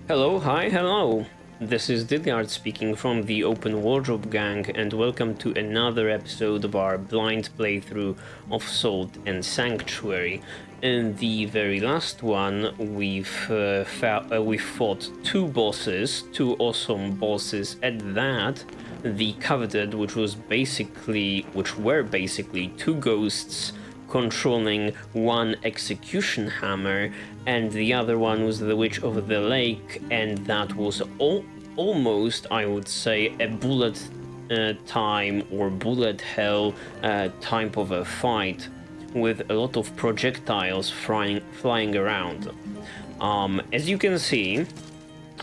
Hello, hi, hello. This is Dilliard speaking from the Open Wardrobe Gang, and welcome to another episode of our blind playthrough of Salt and Sanctuary. In the very last one, we fought two bosses, two awesome bosses at that. The Coveted, which were basically two ghosts controlling one execution hammer, and the other one was the Witch of the Lake, and that was almost, I would say, a bullet time or bullet hell type of a fight with a lot of projectiles flying around. As you can see,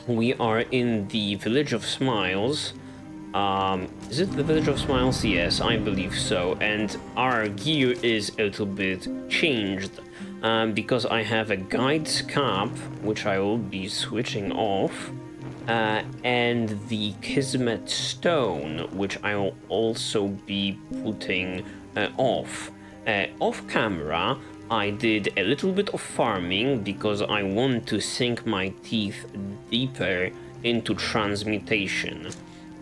we are in the Village of Smiles. Is it the Village of Smiles? Yes, I believe so. And our gear is a little bit changed because I have a guide's cap, which I will be switching off, and the Kismet Stone, which I will also be putting off. Off camera, I did a little bit of farming because I want to sink my teeth deeper into transmutation.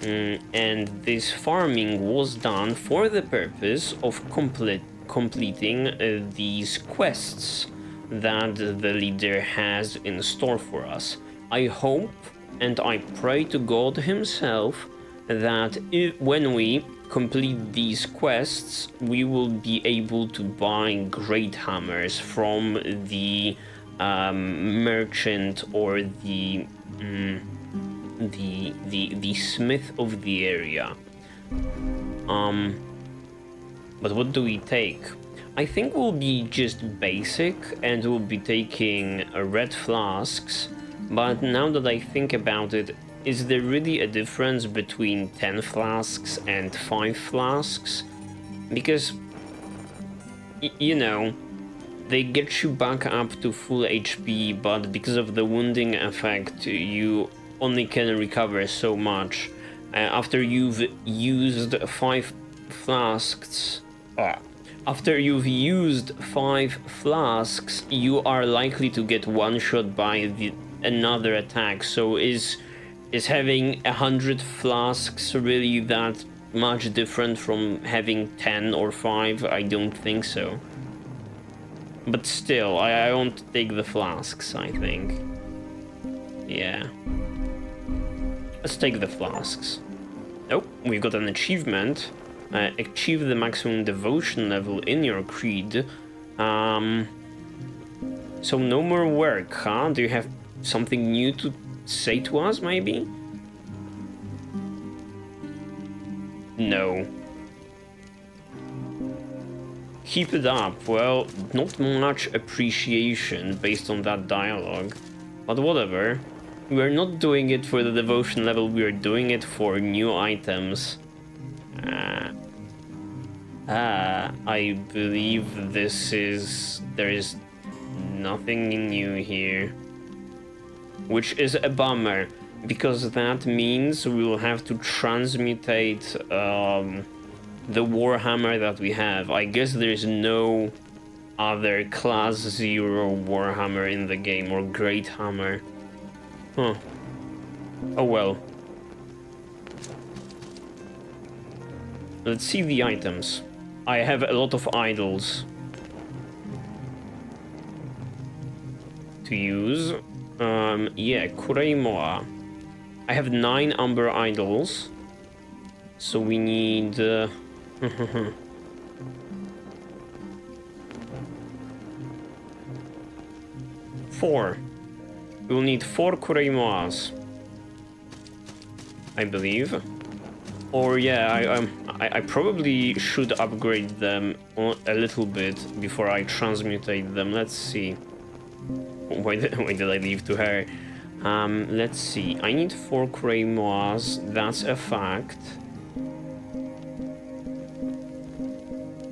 And this farming was done for the purpose of completing these quests that the leader has in store for us. I hope and I pray to God himself that when we complete these quests, we will be able to buy great hammers from the merchant or the smith of the area. But what do we take? I think we'll be just basic and we'll be taking red flasks, but now that I think about it, is there really a difference between 10 flasks and 5 flasks? Because, you know, they get you back up to full HP, but because of the wounding effect, you only can recover so much. After you've used 5 flasks, you are likely to get one shot by another attack. So is having 100 flasks really that much different from having 10 or 5? I don't think so. But still, I won't take the flasks, I think. Yeah. Let's take the flasks. Oh, we've got an achievement. Achieve the maximum devotion level in your creed. So no more work, huh? Do you have something new to say to us, maybe? No. Keep it up. Well, not much appreciation based on that dialogue. But whatever. We're not doing it for the devotion level, we are doing it for new items. I believe there is nothing new here. Which is a bummer, because that means we will have to transmutate the Warhammer that we have. I guess there's no other class 0 Warhammer in the game, or Great Hammer. Huh. Oh well. Let's see the items. I have a lot of idols to use. Yeah, Kureimoa. I have 9 Umber idols. So we need... 4. We'll need 4 Kureimoas, I believe. Or yeah, I probably should upgrade them a little bit before I transmutate them. Let's see. Why did I leave to her? Let's see. I need 4 Kureimoas. That's a fact.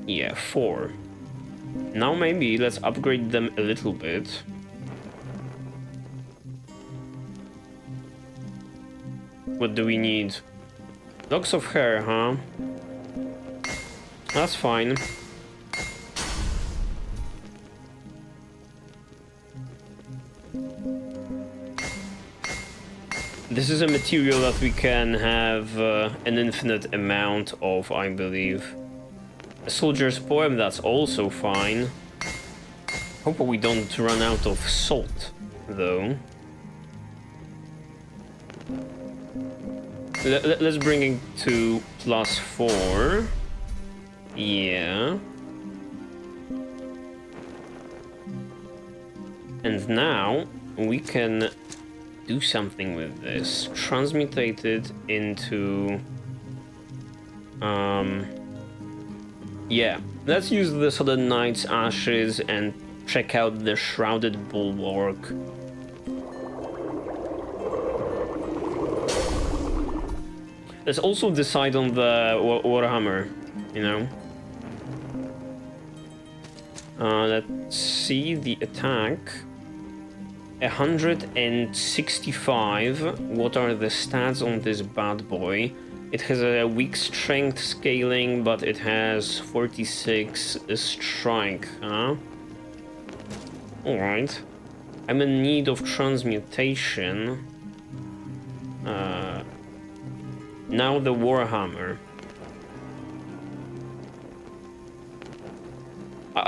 Yeah, 4. Now maybe let's upgrade them a little bit. What do we need? Locks of hair, huh? That's fine. This is a material that we can have an infinite amount of, I believe. A soldier's poem, that's also fine. Hope we don't run out of salt, though. Let's bring it to +4. Yeah. And now we can do something with this. Transmutate it into... Yeah. Let's use the Southern Knight's ashes and check out the Shrouded Bulwark. Let's also decide on the Warhammer, you know. Let's see the attack. 165. What are the stats on this bad boy? It has a weak strength scaling, but it has 46 strike, huh? Alright. I'm in need of transmutation. Now the Warhammer.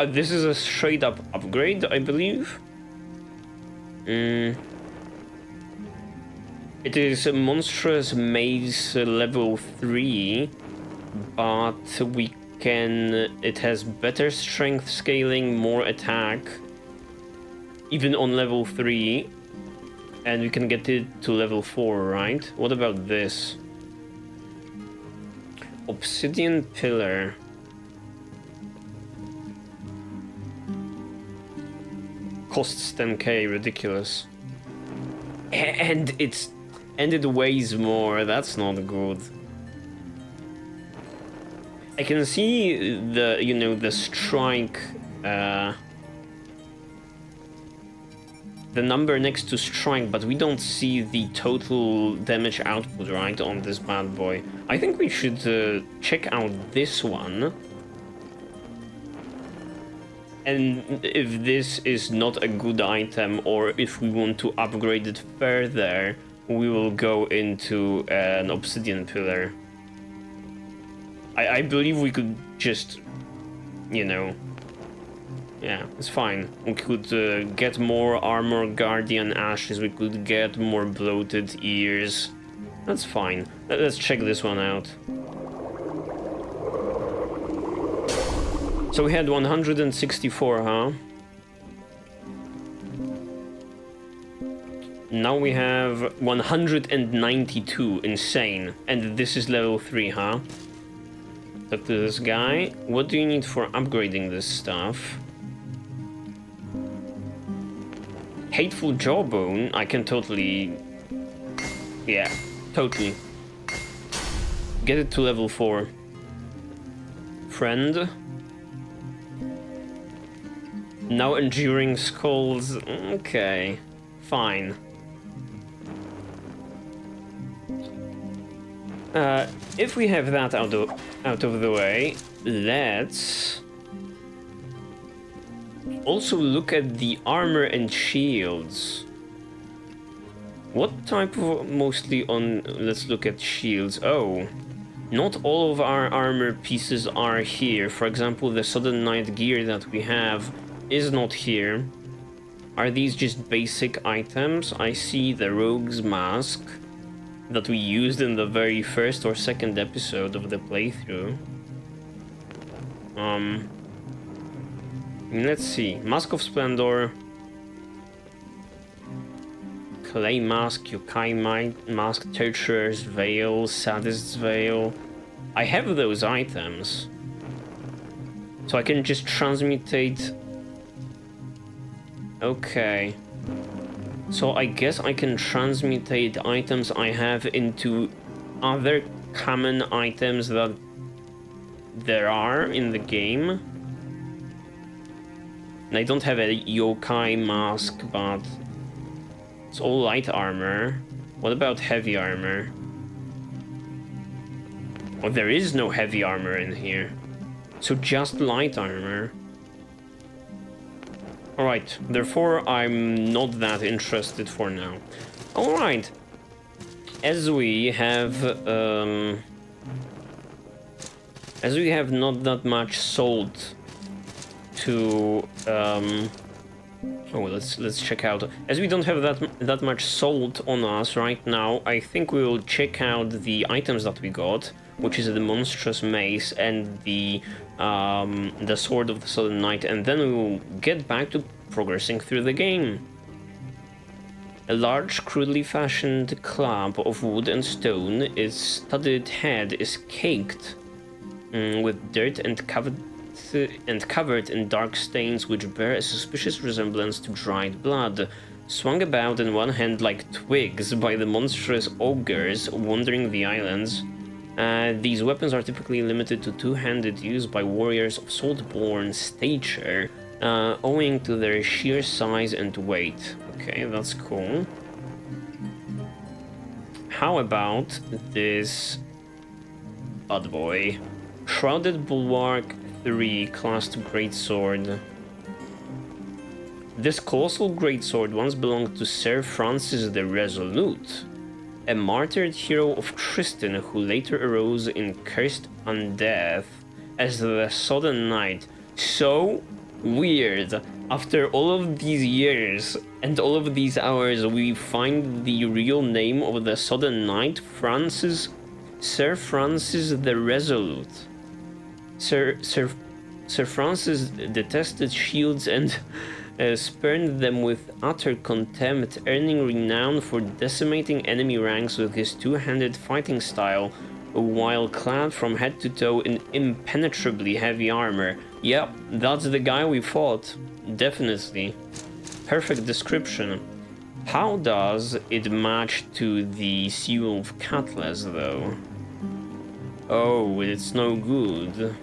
This is a straight up upgrade, I believe. It is a monstrous maze level 3, but we can... It has better strength scaling, more attack, even on level 3, and we can get it to level 4, right? What about this? Obsidian Pillar. Costs 10k, ridiculous. And it weighs more, that's not good. I can see the, you know, the strike, the number next to strike, but we don't see the total damage output, right, on this bad boy. I think we should check out this one. And if this is not a good item, or if we want to upgrade it further, we will go into an obsidian pillar. I believe we could just, you know, yeah, it's fine. We could get more armor guardian ashes, we could get more bloated ears. That's fine. Let's check this one out. So we had 164, huh? Now we have 192, insane. And this is level 3, huh? Talk to this guy. What do you need for upgrading this stuff? Hateful Jawbone, I can totally... Yeah, totally. Get it to level 4. Friend. Now Enduring Skulls, okay, fine. If we have that out of the way, let's also look at the armor and shields. What type of, mostly on, let's look at shields. Oh, not all of our armor pieces are here. For example, the Southern Knight gear that we have is not here. Are these just basic items? I see the Rogue's Mask that we used in the very first or second episode of the playthrough. Let's see. Mask of Splendor, Clay Mask, Yokai Mask, Torturer's Veil, Sadist's Veil. I have those items. So I can just transmutate. Okay. So I guess I can transmutate items I have into other common items that there are in the game. And I don't have a yokai mask, but it's all light armor. What about heavy armor? Oh, there is no heavy armor in here. So just light armor. Alright, therefore I'm not that interested for now. Alright. as we have not that much salt to let's check out. As we don't have that much salt on us right now, I think we will check out the items that we got, which is the monstrous mace and the sword of the Southern Knight, and then we will get back to progressing through the game. A large, crudely fashioned club of wood and stone, its studded head is caked with dirt and covered in dark stains which bear a suspicious resemblance to dried blood, swung about in one hand like twigs by the monstrous ogres wandering the islands. These weapons are typically limited to two-handed use by warriors of salt-borne stature, owing to their sheer size and weight. Okay, that's cool. How about this odd boy? Shrouded Bulwark 3 classed greatsword. This colossal greatsword once belonged to Sir Francis the Resolute, a martyred hero of Tristan who later arose in cursed undeath as the Southern Knight. So weird. After all of these years and all of these hours, we find the real name of the Southern Knight, Sir Francis the Resolute. Sir Francis detested shields and spurned them with utter contempt, earning renown for decimating enemy ranks with his two-handed fighting style, while clad from head to toe in impenetrably heavy armor. Yep, that's the guy we fought. Definitely. Perfect description. How does it match to the Seal of Cutlass, though? Oh, it's no good.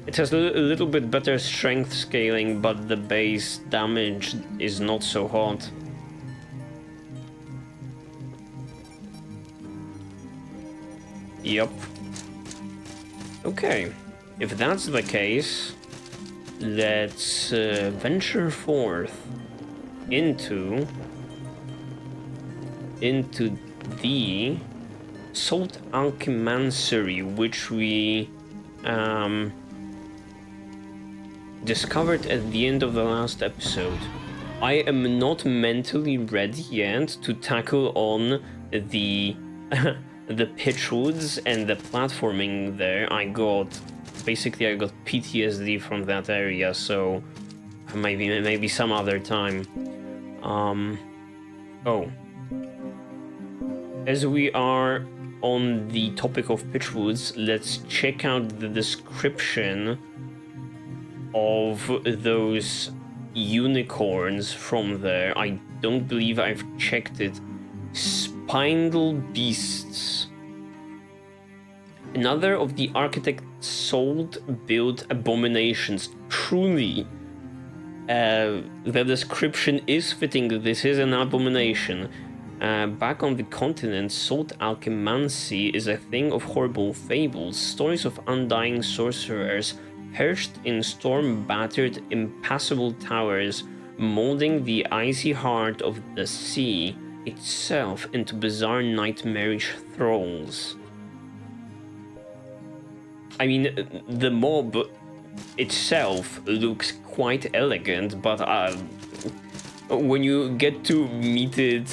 It has a little bit better strength scaling, but the base damage is not so hot. Yup. Okay, if that's the case, let's venture forth into the Salt Alkymancery, which we discovered at the end of the last episode. I am not mentally ready yet to tackle on the the pitchwoods and the platforming there. I got PTSD from that area, so maybe some other time. As we are on the topic of pitchwoods, let's check out the description of those unicorns from there. I don't believe I've checked it. Spindle beasts. Another of the architect's salt-built abominations. Truly, the description is fitting. This is an abomination. Back on the continent, salt alchemancy is a thing of horrible fables, stories of undying sorcerers perched in storm-battered, impassable towers, molding the icy heart of the sea itself into bizarre nightmarish thralls. I mean, the mob itself looks quite elegant, but when you get to meet it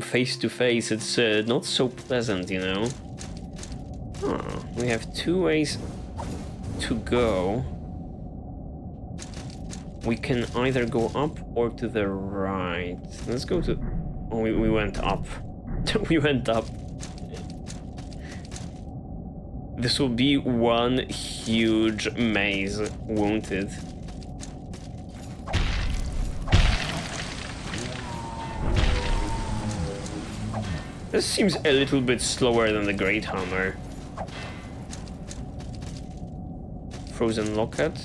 face to face, it's not so pleasant, you know? Oh, we have two ways to go. We can either go up or to the right. Let's go to... Oh, we went up. We went up. This will be one huge maze, won't it? This seems a little bit slower than the Great Hammer. Frozen Locket.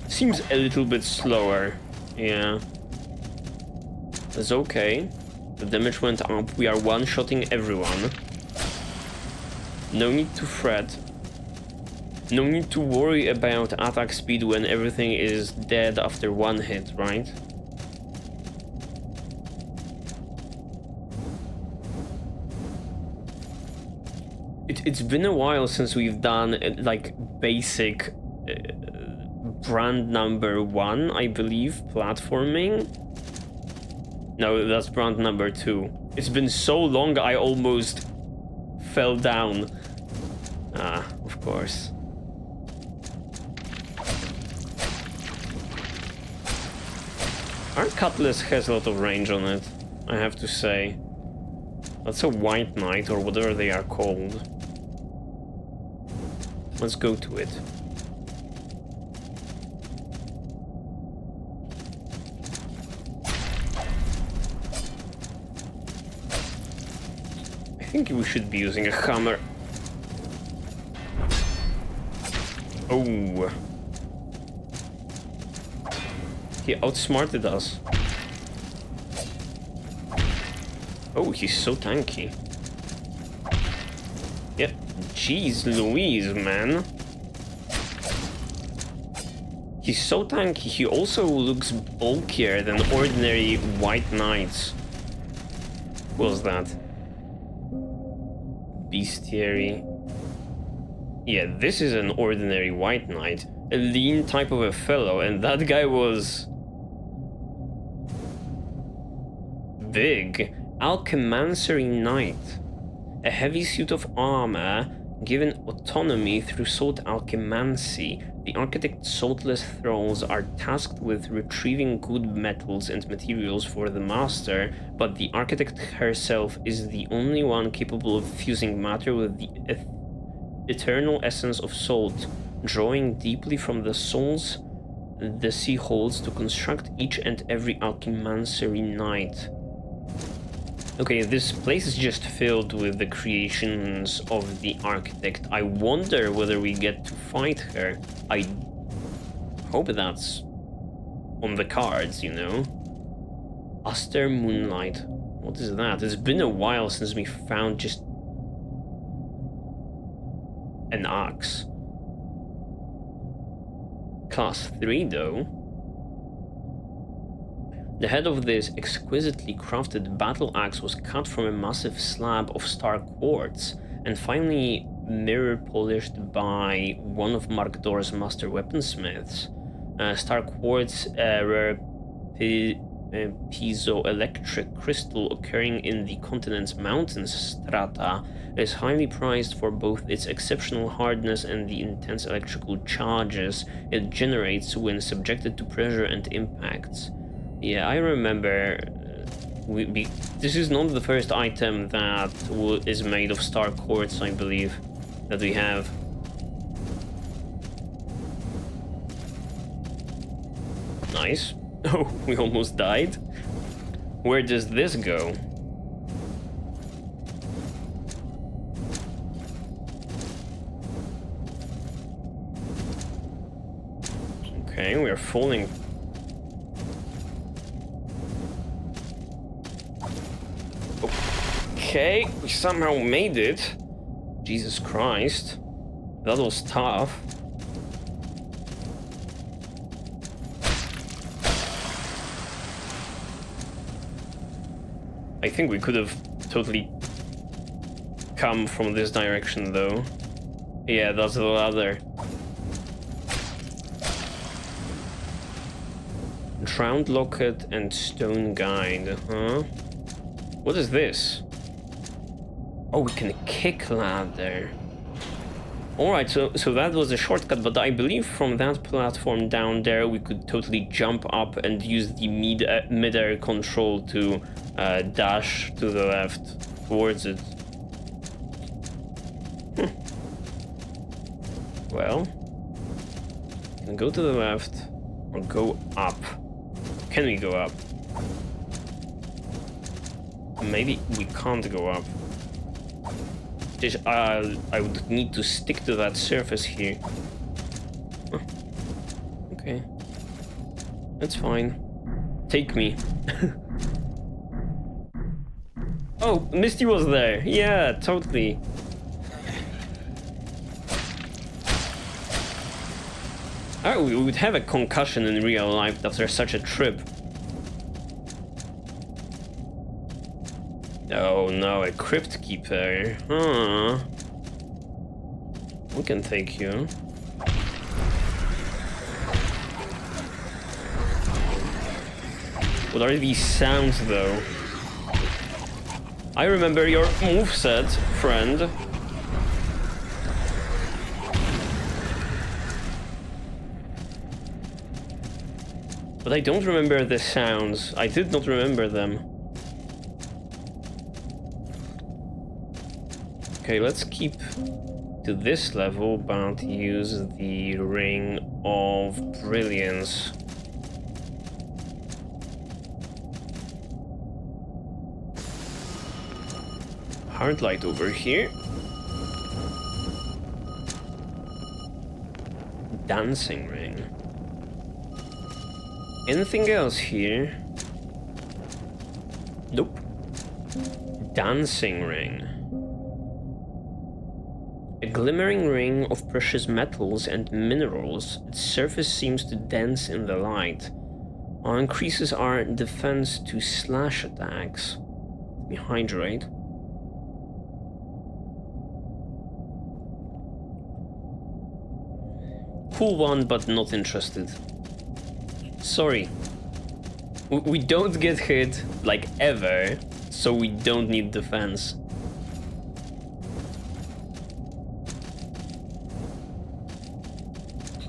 Seems a little bit slower. Yeah. That's okay. The damage went up. We are one-shotting everyone. No need to fret. No need to worry about attack speed when everything is dead after one hit, right? It's been a while since we've done like basic brand number 1, I believe, platforming. No, that's brand number 2. It's been so long I almost fell down. Ah, of course. Our cutlass has a lot of range on it, I have to say. That's a white knight, or whatever they are called. Let's go to it. I think we should be using a hammer. Oh. He outsmarted us. Oh, he's so tanky. Yep. Jeez Louise, man. He's so tanky, he also looks bulkier than ordinary white knights. What was that? Bestiary. Yeah, this is an ordinary white knight. A lean type of a fellow, and that guy was... big. Alkymancery knight. A heavy suit of armor given autonomy through salt alkymancy. The architect's saltless thralls are tasked with retrieving good metals and materials for the master, but the architect herself is the only one capable of fusing matter with the eternal essence of salt, drawing deeply from the souls the sea holds to construct each and every Alkymancery knight. Okay, this place is just filled with the creations of the architect. I wonder whether we get to fight her. I hope that's on the cards, you know? Aster Moonlight. What is that? It's been a while since we found just an axe. Class 3 though. The head of this exquisitely crafted battle axe was cut from a massive slab of star quartz and finally mirror polished by one of Mark Dor's master weaponsmiths. Star quartz, rare piezoelectric crystal occurring in the continent's mountain strata, is highly prized for both its exceptional hardness and the intense electrical charges it generates when subjected to pressure and impacts. Yeah, I remember. This is not the first item that is made of star quartz, I believe, that we have. Nice. Oh, we almost died. Where does this go? Okay, we are falling. Okay, we somehow made it. Jesus Christ. That was tough. I think we could have totally come from this direction though. Yeah, that's the ladder. Drowned locket and stone guide, huh? What is this? Oh, we can kick ladder. Alright, so that was a shortcut, but I believe from that platform down there we could totally jump up and use the mid-air control to dash to the left towards it. Well, we can go to the left or go up. Can we go up? Maybe we can't go up. I would need to stick to that surface here. Huh. Okay. That's fine. Take me. Oh, Misty was there. Yeah, totally. Oh, we would have a concussion in real life after such a trip. Oh no, a crypt keeper. Huh. We can take you. What are these sounds though? I remember your moveset, friend. But I don't remember the sounds. I did not remember them. Okay, let's keep to this level, but use the Ring of Brilliance. Hard light over here. Dancing ring. Anything else here? Nope. Dancing ring. A glimmering ring of precious metals and minerals. Its surface seems to dance in the light. While increases our defense to slash attacks. Let me hydrate. Cool one, but not interested. Sorry. We don't get hit, like, ever, so we don't need defense.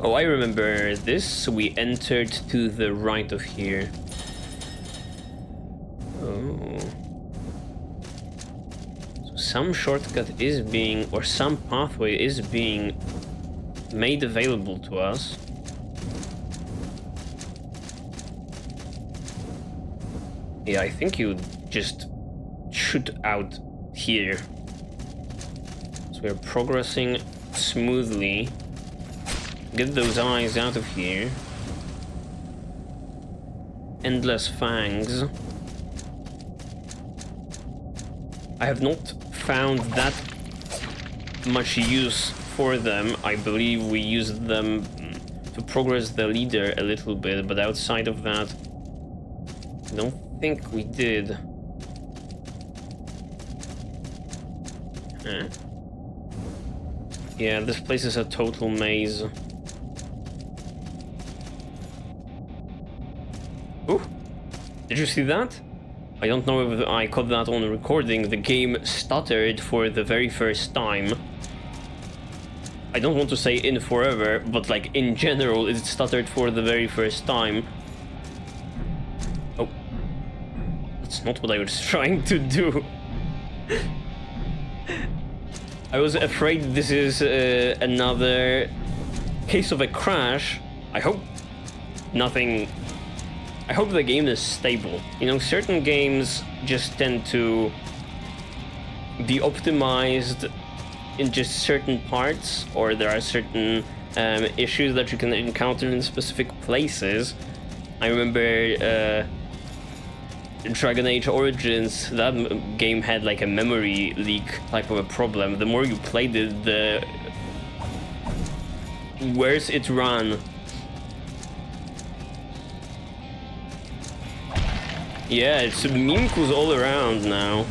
Oh, I remember this. We entered to the right of here. Oh. So some shortcut is being, or some pathway is being made available to us. Yeah, I think you just shoot out here. So we're progressing smoothly. Get those eyes out of here. Endless fangs. I have not found that much use for them. I believe we used them to progress the leader a little bit, but outside of that, I don't think we did. Huh. Yeah, this place is a total maze. Ooh, did you see that? I don't know if I caught that on recording. The game stuttered for the very first time. I don't want to say in forever, but like in general, it stuttered for the very first time. Oh, that's not what I was trying to do. I was afraid this is another case of a crash. I hope nothing... I hope the game is stable. You know, certain games just tend to be optimized in just certain parts, or there are certain issues that you can encounter in specific places. I remember Dragon Age Origins, that game had like a memory leak type of a problem. The more you played it, the worse it ran. Yeah, it's Mimkus all around now.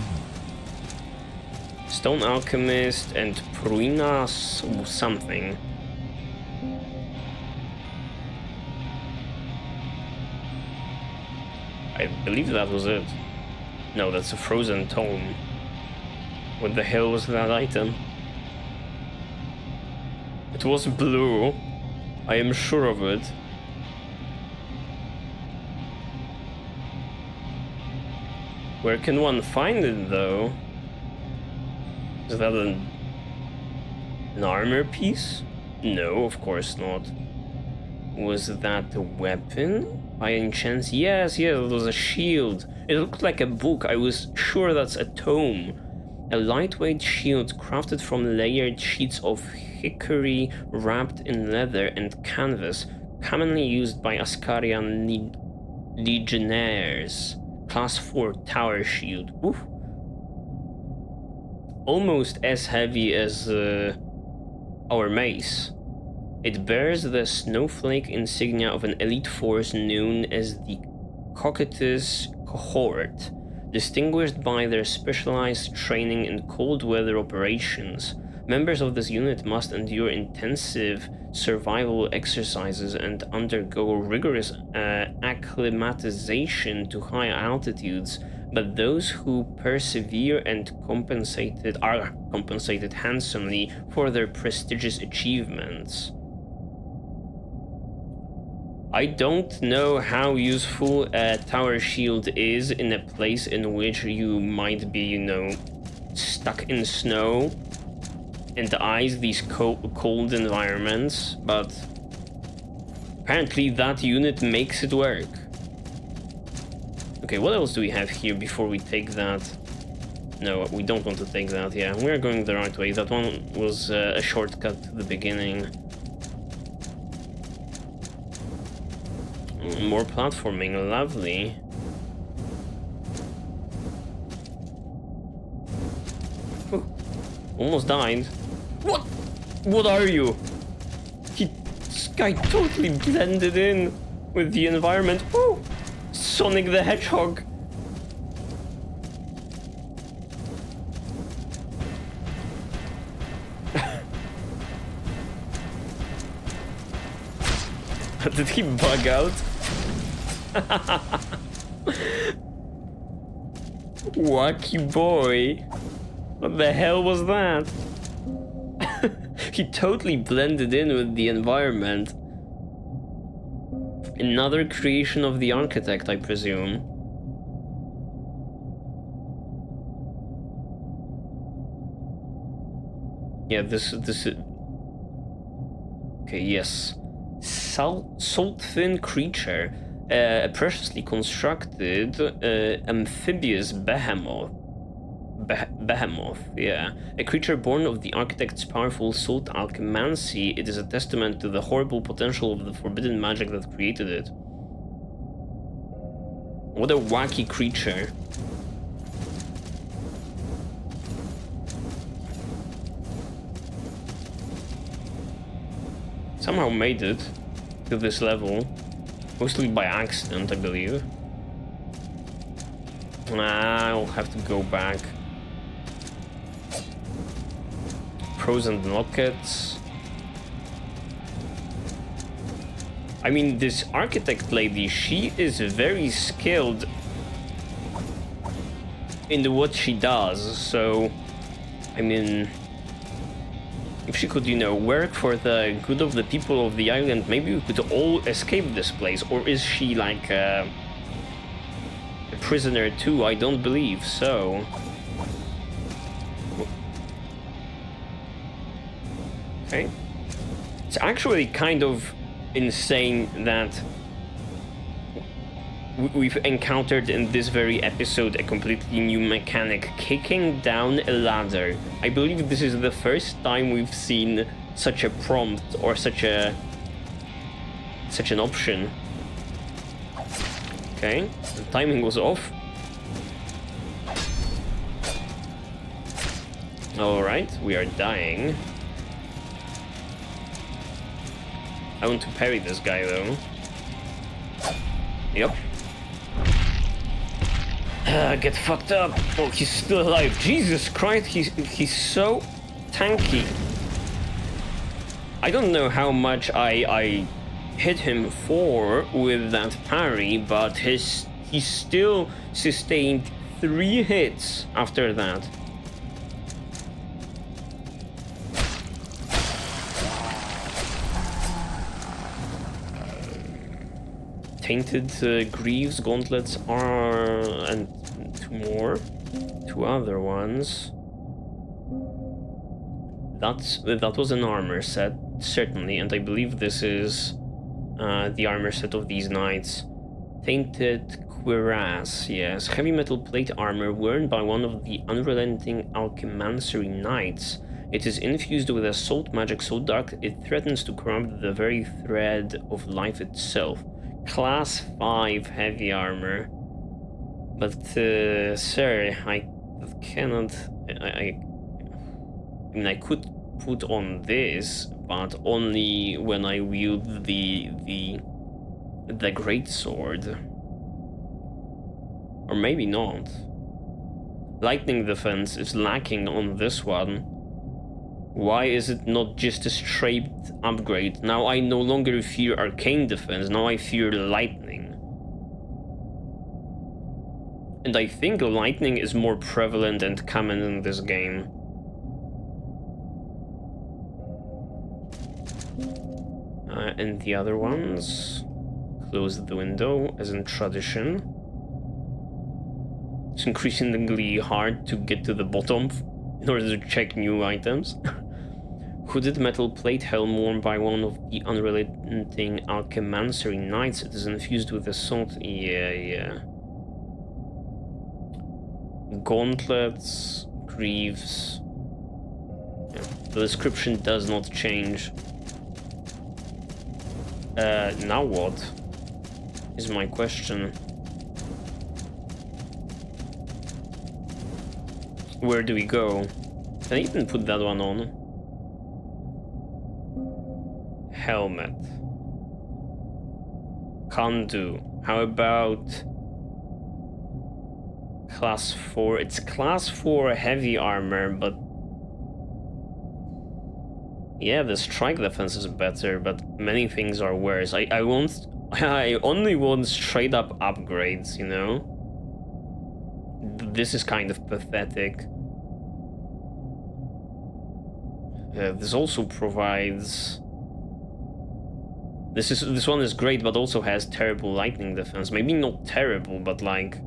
Stone Alchemist and Pruinas something. I believe that was it. No, that's a frozen tome. What the hell was that item? It was blue. I am sure of it. Where can one find it though? Is that an armor piece? No, of course not. Was that a weapon? By any chance? Yes, it was a shield. It looked like a book. I was sure that's a tome. A lightweight shield crafted from layered sheets of hickory wrapped in leather and canvas, commonly used by Ascarian legionnaires. Class 4 tower shield. Oof. Almost as heavy as our mace. It bears the snowflake insignia of an elite force known as the Cocytus Cohort, distinguished by their specialized training in cold weather operations. Members of this unit must endure intensive survival exercises and undergo rigorous acclimatization to high altitudes, but those who persevere and are compensated handsomely for their prestigious achievements. I don't know how useful a tower shield is in a place in which you might be, you know, stuck in snow and ice, these cold environments, but apparently that unit makes it work. Okay, what else do we have here before we take that? No, we don't want to take that. Yeah, we're going the right way. That one was a shortcut to the beginning. More platforming, lovely. Ooh, almost died. What are you? This guy totally blended in with the environment. Oh, Sonic the Hedgehog. Did he bug out? Wacky boy. What the hell was that? He totally blended in with the environment. Another creation of the architect, I presume. Yeah, this is... Okay, yes. Salt-thin creature. A preciously constructed amphibious behemoth. Behemoth, yeah. A creature born of the architect's powerful salt alkymancery, it is a testament to the horrible potential of the forbidden magic that created it. What a wacky creature. Somehow made it to this level. Mostly by accident, I believe. I'll have to go back. Pros and lockets. I mean, this architect lady, she is very skilled in what she does, so I mean, if she could, you know, work for the good of the people of the island, maybe we could all escape this place. Or is she like a prisoner too? I don't believe so. Okay. It's actually kind of insane that we've encountered in this very episode a completely new mechanic, kicking down a ladder. I believe this is the first time we've seen such a prompt or such an option. Okay, the timing was off. Alright, we are dying. I want to parry this guy though. Yep. Get fucked up. Oh, he's still alive. Jesus Christ, he's so tanky. I don't know how much I hit him for with that parry, but he still sustained 3 hits after that. Tainted Greaves gauntlets are... and 2 more. 2 other ones. That was an armor set, certainly, and I believe this is the armor set of these knights. Tainted Cuirass, yes. Heavy metal plate armor worn by one of the unrelenting Alkymancery knights. It is infused with a salt magic so dark it threatens to corrupt the very thread of life itself. Class 5 heavy armor. But, sir, I cannot... I mean, I could put on this, but only when I wield the greatsword. Or maybe not. Lightning defense is lacking on this one. Why is it not just a straight upgrade? Now I no longer fear arcane defense, now I fear lightning. And I think lightning is more prevalent and common in this game. And the other ones? Close the window, as in tradition. It's increasingly hard to get to the bottom in order to check new items. Hooded metal plate helm worn by one of the unrelenting Alkymancery knights. It is infused with assault. Yeah. Gauntlets, greaves. Yeah. The description does not change. Now what? Is my question. Where do we go? Can I even put that one on? Helmet. Can't do. How about class 4? It's class 4 heavy armor, but yeah, the strike defense is better, but many things are worse. I only want straight up upgrades, you know? This is kind of pathetic. This also provides... This one is great, but also has terrible lightning defense. Maybe not terrible, but like...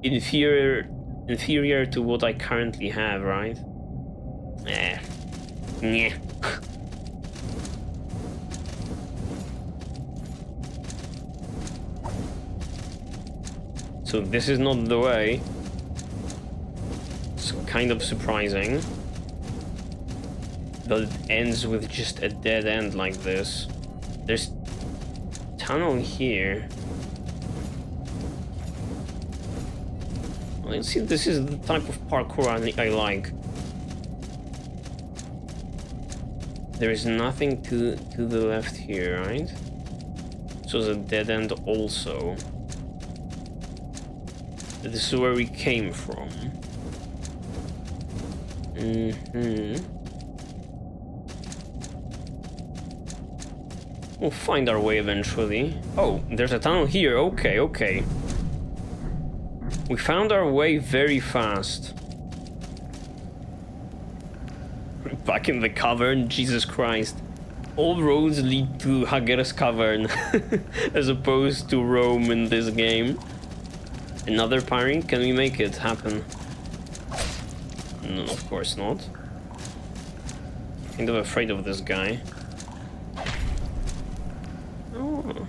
inferior to what I currently have, right? Yeah. So this is not the way. It's kind of surprising that it ends with just a dead end like this. There's tunnel here. Let's see, this is the type of parkour I like. There is nothing to the left here, right? So the dead end also. This is where we came from. We'll find our way eventually. Oh, there's a tunnel here. Okay. We found our way very fast. Back in the cavern, Jesus Christ. All roads lead to Hager's Cavern, as opposed to Rome in this game. Another parry? Can we make it happen? No, of course not. Kind of afraid of this guy. Oh.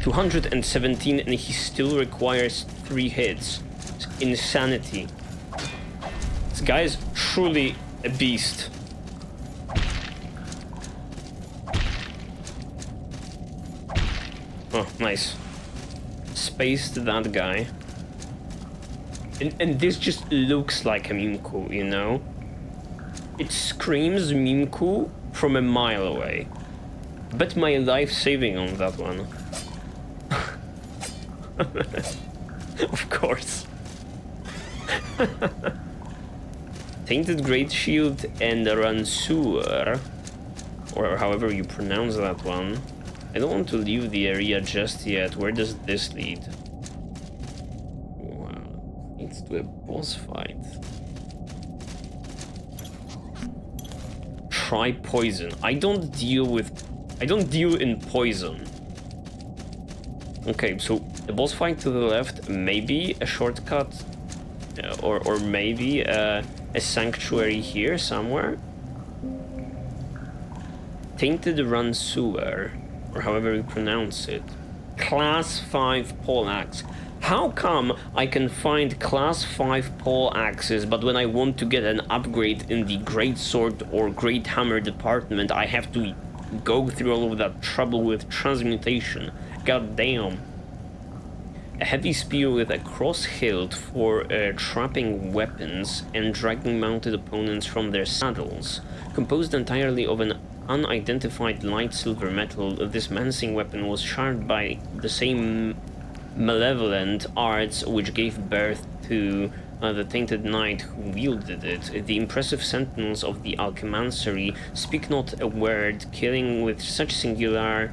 217 and he still requires 3 hits. It's insanity. This guy is truly a beast. Oh, nice. Spaced that guy. And this just looks like a Mimku, you know? It screams Mimku from a mile away. Bet my life saving on that one. Of course. Tainted Great Shield and Ransuer, or however you pronounce that one. I don't want to leave the area just yet. Where does this lead? Wow, it leads to a boss fight. Try poison. I don't deal in poison. Okay, so the boss fight to the left, maybe a shortcut, or maybe a sanctuary here somewhere. Tainted Ransuer, or however you pronounce it. Class 5 pole axe. How come I can find class 5 pole axes, but when I want to get an upgrade in the great sword or great hammer department, I have to go through all of that trouble with transmutation? God damn. A heavy spear with a cross hilt for trapping weapons and dragging mounted opponents from their saddles. Composed entirely of an unidentified light silver metal, this menacing weapon was charmed by the same malevolent arts which gave birth to the tainted knight who wielded it. The impressive sentinels of the Alkymancery speak not a word, killing with such singular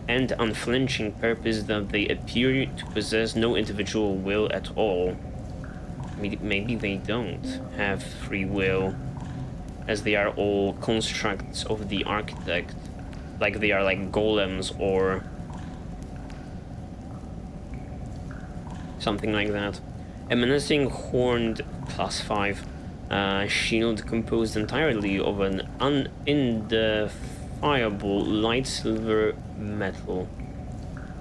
and unflinching purpose that they appear to possess no individual will at all. Maybe they don't have free will, as they are all constructs of the architect, like they are like golems or something like that. A menacing horned +5 shield composed entirely of an unidentifiable light silver metal.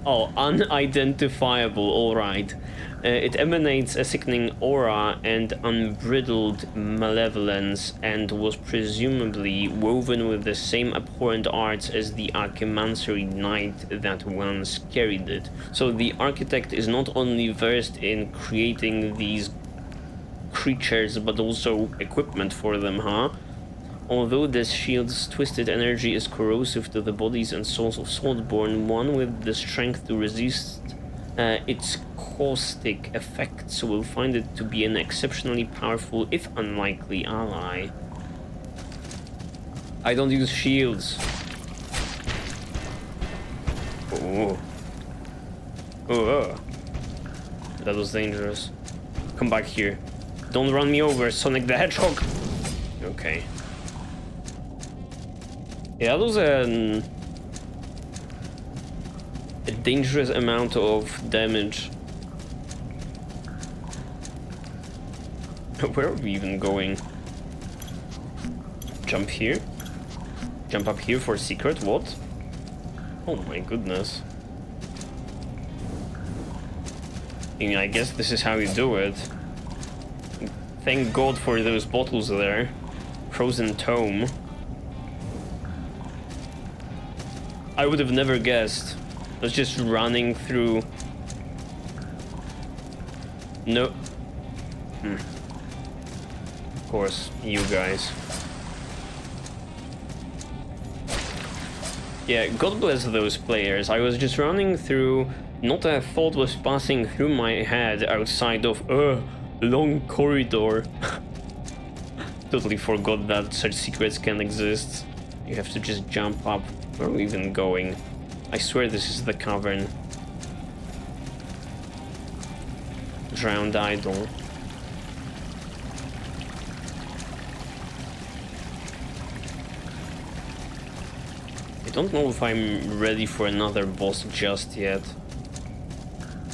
Oh, unidentifiable, alright. It emanates a sickening aura and unbridled malevolence, and was presumably woven with the same abhorrent arts as the Alkymancery knight that once carried it. So the architect is not only versed in creating these creatures, but also equipment for them, huh? Although this shield's twisted energy is corrosive to the bodies and souls of Saltborn, one with the strength to resist its caustic effects will find it to be an exceptionally powerful, if unlikely, ally. I don't use shields. Oh. Oh. That was dangerous. Come back here. Don't run me over, Sonic the Hedgehog. Okay. Yeah, that was a dangerous amount of damage. Where are we even going? Jump here? Jump up here for a secret? What? Oh my goodness. I mean, I guess this is how you do it. Thank God for those bottles there. Frozen Tome. I would have never guessed. I was just running through. No. Of course, you guys. Yeah, God bless those players. I was just running through. Not a thought was passing through my head outside of long corridor. Totally forgot that such secrets can exist. You have to just jump up. Where are we even going? I swear this is the cavern. Drowned idol. I don't know if I'm ready for another boss just yet.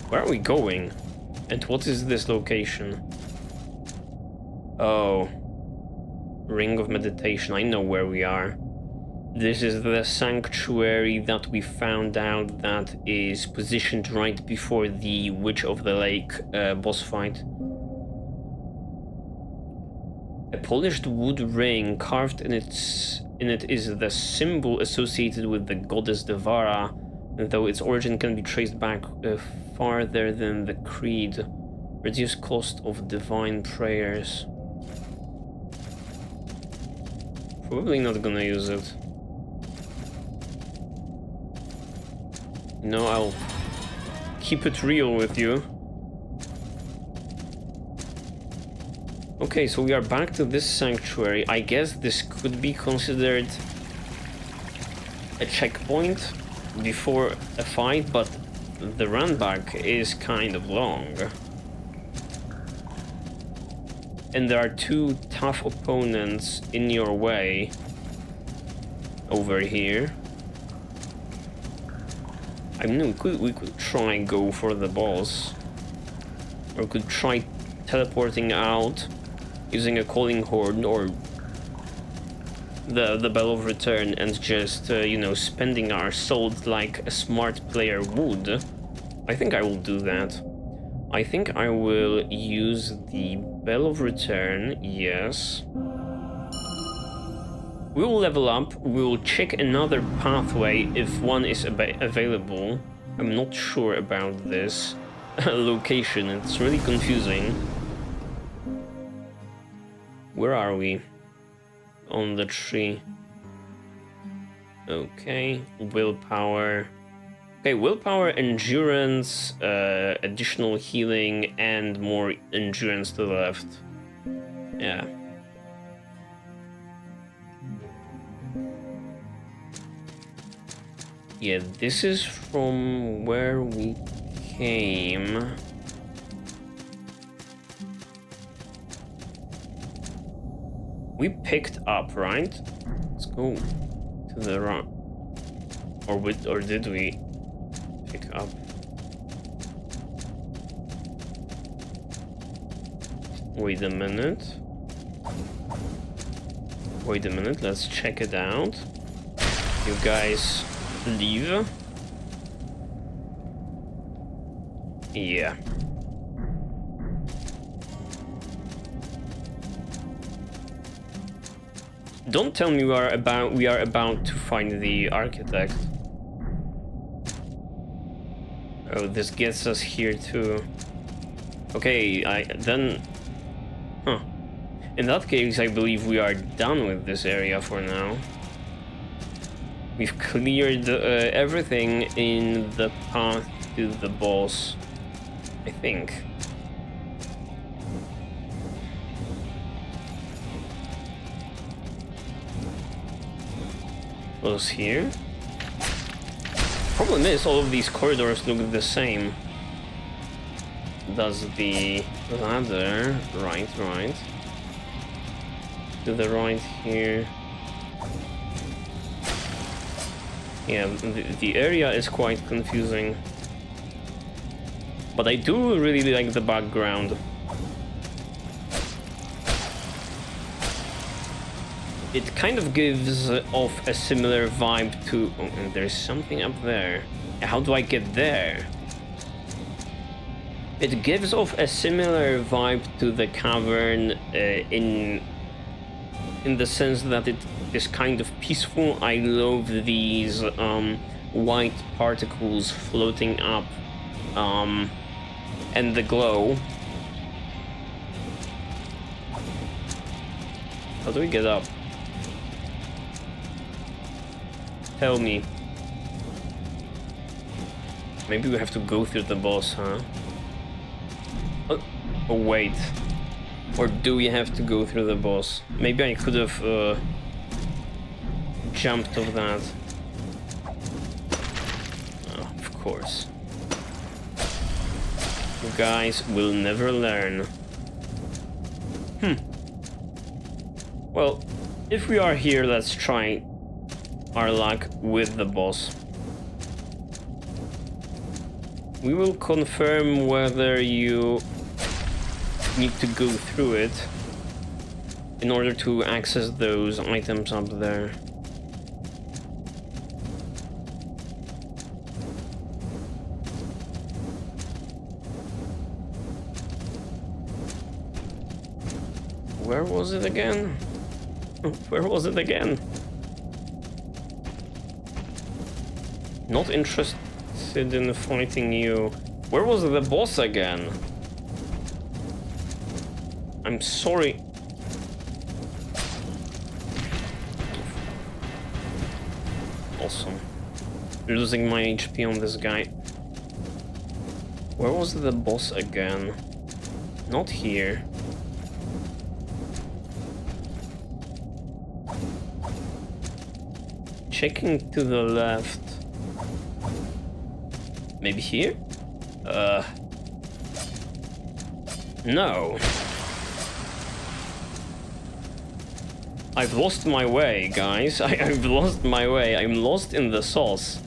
Where are we going? And what is this location? Oh. Ring of Meditation. I know where we are. This is the sanctuary that we found out that is positioned right before the Witch of the Lake boss fight. A polished wood ring carved in it is the symbol associated with the goddess Devara, though its origin can be traced back farther than the creed. Reduced cost of divine prayers. Probably not gonna use it. No, I'll keep it real with you. Okay, so we are back to this sanctuary. I guess this could be considered a checkpoint before a fight, but the run back is kind of long. And there are two tough opponents in your way over here. I mean, we could try and go for the boss, or we could try teleporting out using a calling horn or the Bell of Return and just you know, spending our souls like a smart player would. I think I will do that. I think I will use the Bell of Return, yes. We will level up, we will check another pathway if one is available. I'm not sure about this. location. It's really confusing. Where are we? On the tree. Okay, willpower. Okay, willpower, endurance, additional healing, and more endurance to the left. Yeah. Yeah, this is from where we came. We picked up, right? Let's go to the right. Or did we pick up? Wait a minute. Wait a minute, let's check it out. You guys leave. Yeah. Don't tell me we are about to find the architect. Oh, this gets us here too. Okay, Huh. In that case, I believe we are done with this area for now. We've cleared everything in the path to the boss, I think. Was here? Problem is, all of these corridors look the same. Does the ladder... Right. To the right here. Yeah, the area is quite confusing. But I do really like the background. It kind of gives off a similar vibe to... Oh, and there's something up there. How do I get there? It gives off a similar vibe to the cavern in the sense that it is kind of peaceful. I love these white particles floating up and the glow. How do we get up? Tell me. Maybe we have to go through the boss, huh? Oh, wait. Or do we have to go through the boss? Maybe I could have jumped off that. Oh, of course. You guys will never learn. Well, if we are here, let's try our luck with the boss. We will confirm whether you need to go through it in order to access those items up there. Where was it again? Where was it again? Not interested in fighting you. Where was the boss again? I'm sorry. Awesome. Losing my HP on this guy. Where was the boss again? Not here. Checking to the left. Maybe here? No. I've lost my way, guys. I've lost my way. I'm lost in the sauce.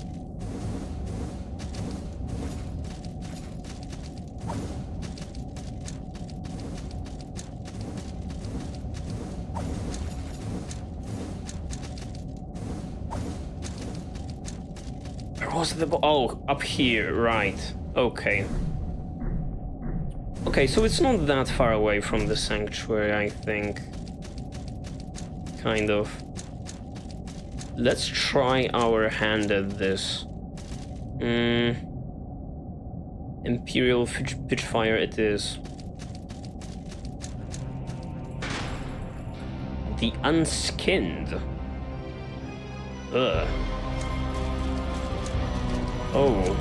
Where was the oh, up here, right. Okay. Okay, so it's not that far away from the sanctuary, I think. Kind of. Let's try our hand at this. Imperial Pitchfire it is. The Unskinned. Ugh. Oh.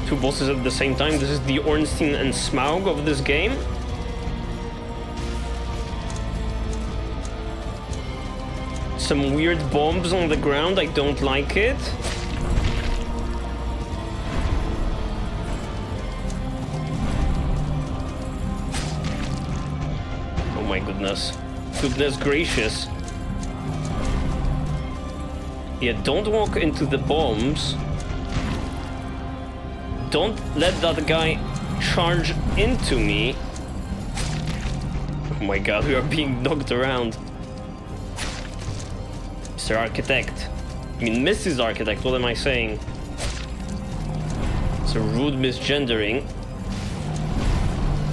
Two bosses at the same time. This is the Ornstein and Smaug of this game. Some weird bombs on the ground, I don't like it. Oh my goodness. Goodness gracious. Yeah, don't walk into the bombs. Don't let that guy charge into me. Oh my god, we are being knocked around. Mr. Architect. I mean, Mrs. Architect, what am I saying? It's a rude misgendering.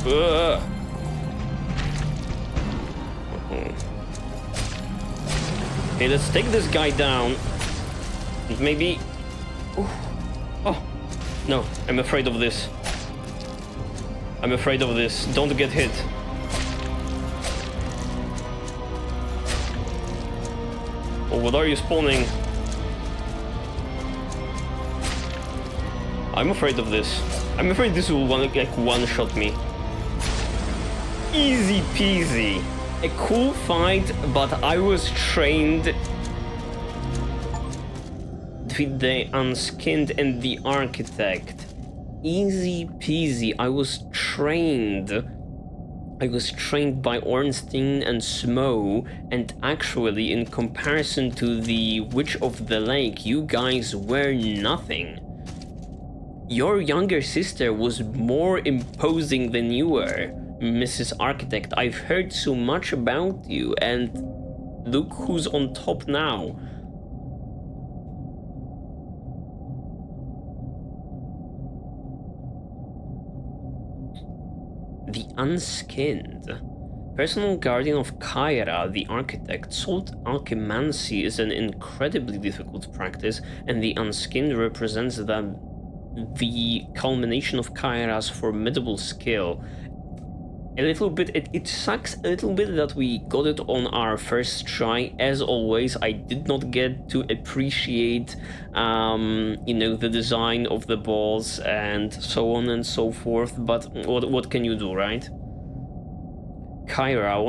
Ugh. Okay, let's take this guy down. And maybe... Ooh. Oh, no, I'm afraid of this. I'm afraid of this. Don't get hit. Oh, what are you spawning? I'm afraid of this. I'm afraid this will one-shot me. Easy peasy. A cool fight, but I was trained. Defeat the Unskinned and the Architect. Easy peasy. I was trained by Ornstein and Smough, and actually, in comparison to the Witch of the Lake, you guys were nothing. Your younger sister was more imposing than you were, Mrs. Architect. I've heard so much about you, and look who's on top now. The Unskinned. Personal guardian of Kyra, the architect. Salt Alkymancery is an incredibly difficult practice, and the Unskinned represents the culmination of Kyra's formidable skill. A little bit, it sucks a little bit that we got it on our first try. As always, I did not get to appreciate, you know, the design of the balls and so on and so forth, but what can you do, right? Kyra,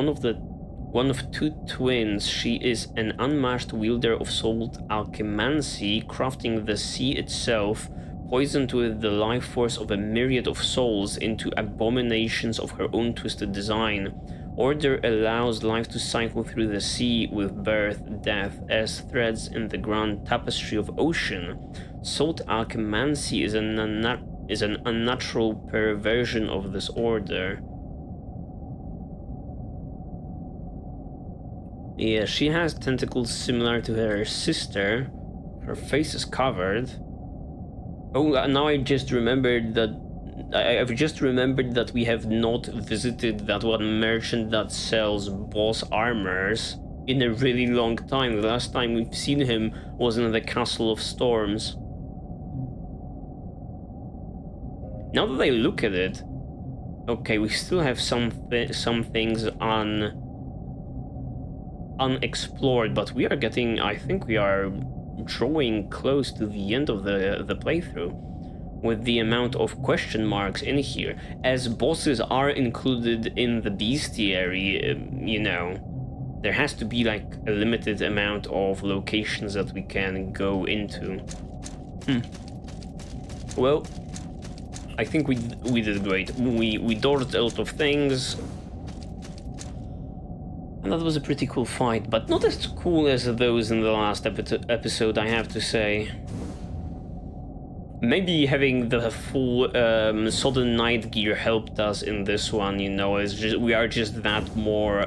one of two twins, she is an unmatched wielder of salt alchemancy, crafting the sea itself, poisoned with the life force of a myriad of souls into abominations of her own twisted design. Order allows life to cycle through the sea with birth, death, as threads in the grand tapestry of ocean. Salt alchemancy is an unnatural perversion of this order. Yeah, she has tentacles similar to her sister. Her face is covered. Oh, now I just remembered that I've just remembered that we have not visited that one merchant that sells boss armors in a really long time. The last time we've seen him was in the Castle of Storms. Now that I look at it, okay, we still have some things unexplored, but we are getting, I think we are drawing close to the end of the playthrough with the amount of question marks in here. As bosses are included in the bestiary, you know, there has to be like a limited amount of locations that we can go into. Well, I think we did great. We dodged a lot of things. And that was a pretty cool fight, but not as cool as those in the last episode, I have to say. Maybe having the full Sodden Night gear helped us in this one, you know, we are just that more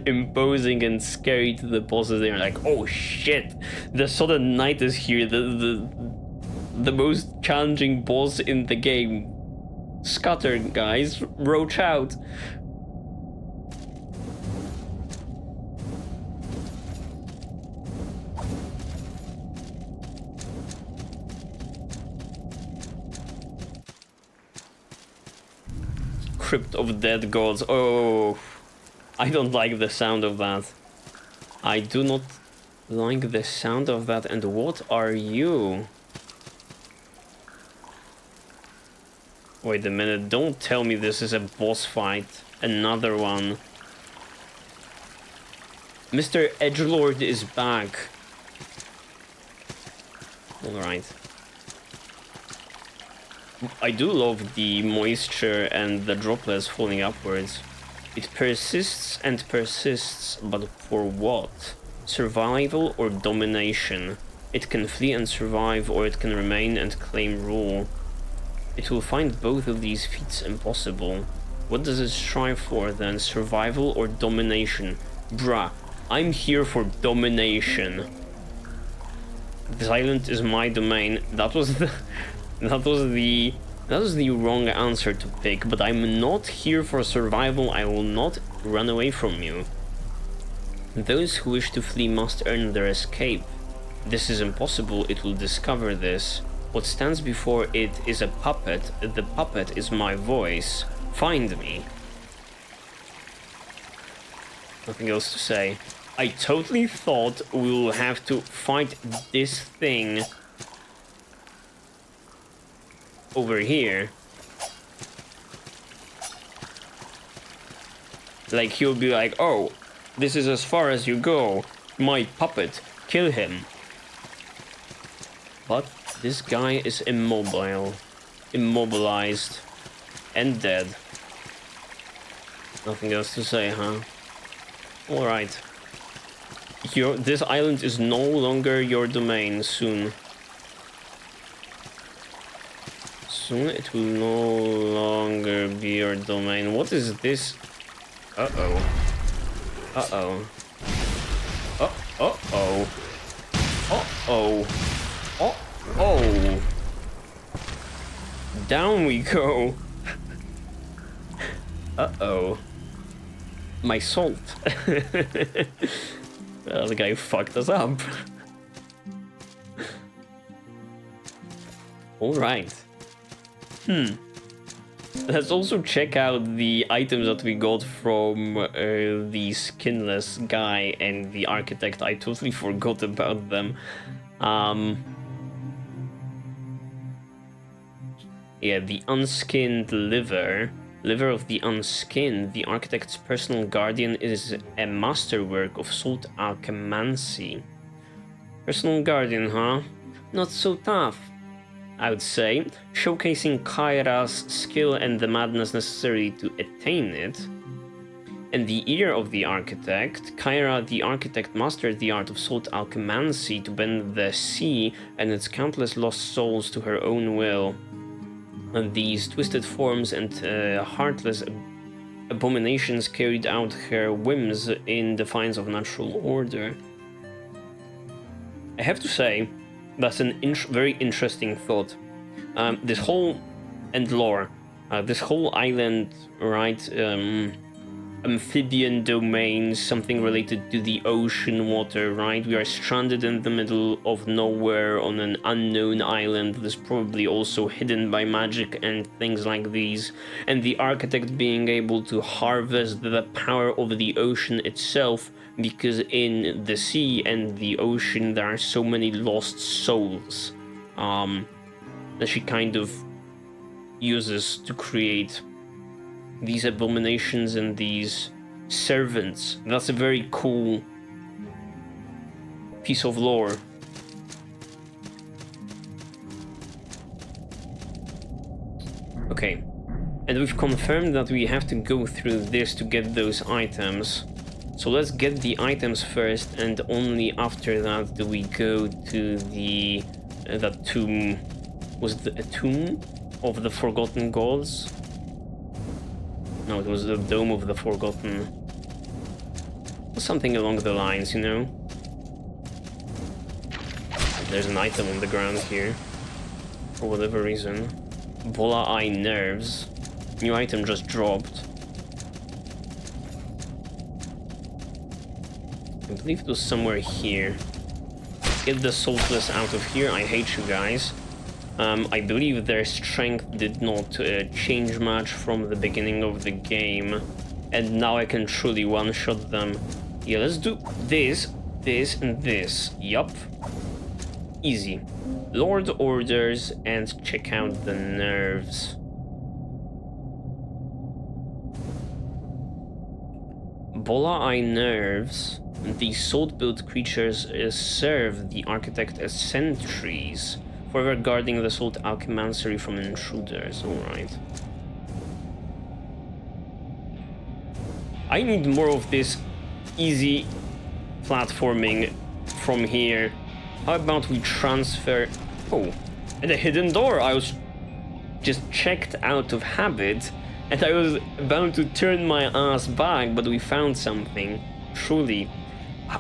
imposing and scary to the bosses. They're like, oh shit, the Sodden Night is here, the most challenging boss in the game. Scatter, guys. Roach out. Crypt of Dead Gods. Oh, I don't like the sound of that. I do not like the sound of that. And what are you? Wait a minute, don't tell me this is a boss fight. Another one. Mr. Edgelord is back. Alright. I do love the moisture and the droplets falling upwards. It persists and persists, but for what? Survival or domination? It can flee and survive, or it can remain and claim rule. It will find both of these feats impossible. What does it strive for then? Survival or domination? Bruh, I'm here for domination. This island is my domain. That was the wrong answer to pick, but I'm not here for survival. I will not run away from you. Those who wish to flee must earn their escape. This is impossible. It will discover this. What stands before it is a puppet. The puppet is my voice. Find me. Nothing else to say. I totally thought we will have to fight this thing over here. Like, he'll be like, oh, this is as far as you go. My puppet, kill him. But this guy is immobile, immobilized, and dead. Nothing else to say, huh? Alright. This island is no longer your domain soon. Soon it will no longer be your domain. What is this? Uh-oh. Uh-oh. Uh-oh. Uh-oh. Uh-oh. Down we go. Uh-oh. My salt. Well, the guy fucked us up. Alright. Let's also check out the items that we got from the skinless guy and the architect. I totally forgot about them. Yeah, the unskinned liver. Liver of the unskinned. The architect's personal guardian is a masterwork of salt alkymancery. Personal guardian, huh? Not so tough, I would say, showcasing Kyra's skill and the madness necessary to attain it. And the ear of the architect. Kyra, the architect, mastered the art of salt alkymancery to bend the sea and its countless lost souls to her own will. And these twisted forms and heartless abominations carried out her whims in defiance of natural order. I have to say, that's an very interesting thought. This whole and lore, this whole island, right? Amphibian domains, something related to the ocean water, right? We are stranded in the middle of nowhere on an unknown island that's probably also hidden by magic and things like these. And the architect being able to harvest the power of the ocean itself, because in the sea and the ocean there are so many lost souls that she kind of uses to create these abominations and these servants. That's a very cool piece of lore. Okay, and we've confirmed that we have to go through this to get those items. So let's get the items first, and only after that do we go to the that tomb. Was it a tomb of the Forgotten Gods? No, it was the Dome of the Forgotten. Something along the lines, you know? There's an item on the ground here, for whatever reason. Bola Eye Nerves. New item just dropped. I believe it was somewhere here. Get the Saltless out of here. I hate you guys. I believe their strength did not change much from the beginning of the game. And now I can truly one-shot them. Yeah, let's do this, this, and this. Yup. Easy. Lord Orders and check out the nerves. Bola Eye Nerves. These salt-built creatures serve the Architect as sentries, forever guarding the Salt Alkymancery from intruders. Alright. I need more of this easy platforming from here. How about we transfer... Oh, and a hidden door. I was just checked out of habit, and I was about to turn my ass back, but we found something. Truly.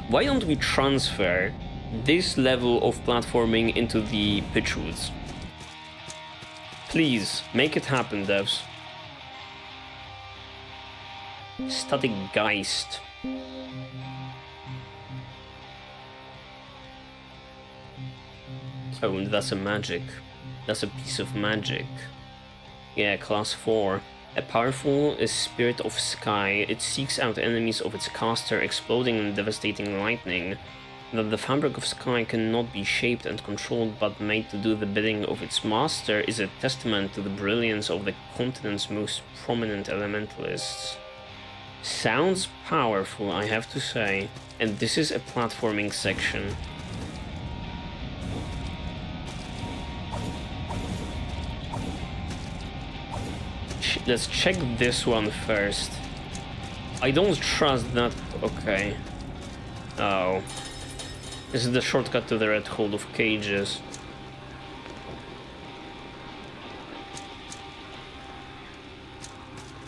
Why don't we transfer this level of platforming into the Pitchwoods? Please, make it happen, devs. Static Geist. Oh, and that's a magic. That's a piece of magic. Yeah, class 4. A powerful spirit of sky, it seeks out enemies of its caster, exploding in devastating lightning. That the fabric of sky cannot be shaped and controlled but made to do the bidding of its master is a testament to the brilliance of the continent's most prominent elementalists. Sounds powerful, I have to say. And this is a platforming section. Let's check this one first. I don't trust that. Okay. Oh. This is the shortcut to the Red Hole of Cages.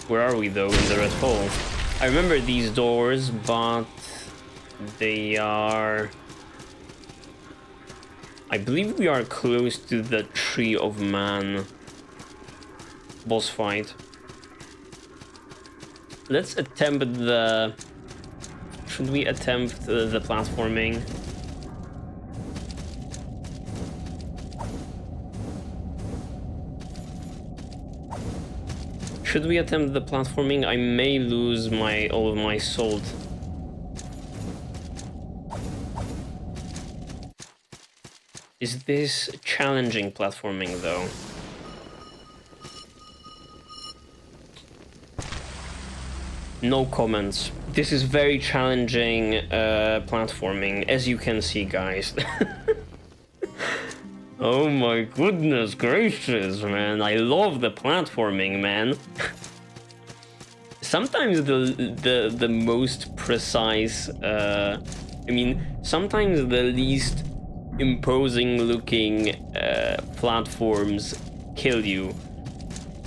Where are we though in the Red Hole? I remember these doors, but they are... I believe we are close to the Tree of Man boss fight. Let's attempt the... Should we attempt the platforming? Should we attempt the platforming? I may lose all of my salt. Is this challenging platforming though? No comments. This is very challenging platforming, as you can see, guys. Oh my goodness gracious, man. I love the platforming, man. Sometimes the most precise, sometimes the least imposing looking platforms kill you.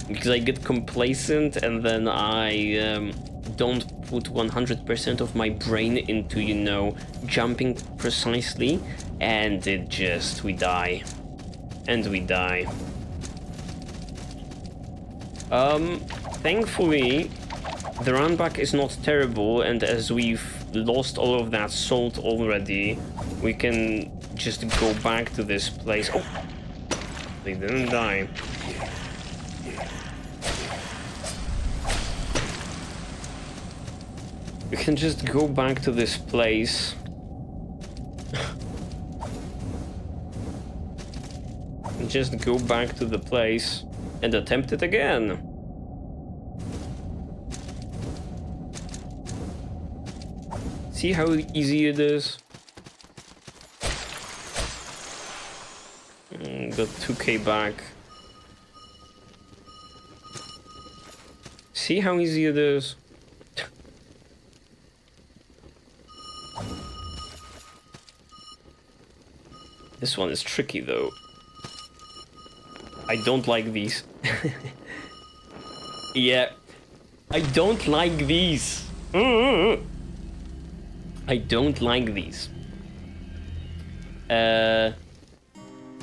Because I get complacent and then I don't put 100% of my brain into, you know, jumping precisely, and we die. And we die. Thankfully, the run back is not terrible, and as we've lost all of that salt already, we can just go back to this place. Oh! They didn't die. We can just go back to this place. Just go back to the place and attempt it again. See how easy it is? Got 2k back. See how easy it is? This one is tricky though. I don't like these. Yeah, I don't like these. I don't like these.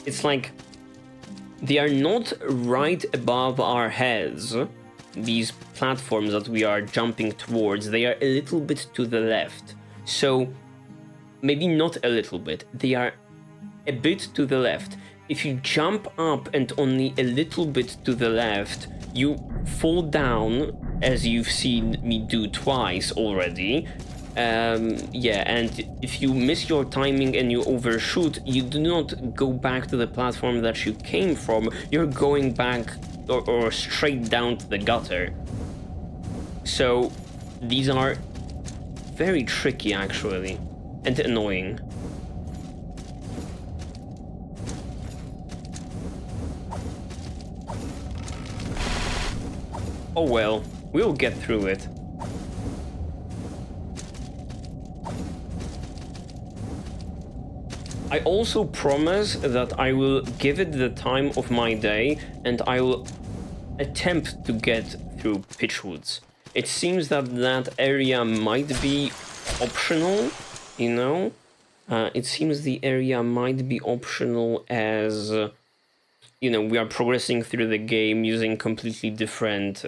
It's like They are not right above our heads. These platforms that we are jumping towards, they are a little bit to the left. So, maybe not a little bit, they are a bit to the left. If you jump up and only a little bit to the left, you fall down, as you've seen me do twice already. Yeah, and if you miss your timing and you overshoot, you do not go back to the platform that you came from, you're going back or straight down to the gutter. So these are very tricky actually, and annoying. Oh well, we'll get through it. I also promise that I will give it the time of my day and I will attempt to get through Pitchwoods. It seems that that area might be optional, you know? It seems the area might be optional as, you know, we are progressing through the game using completely different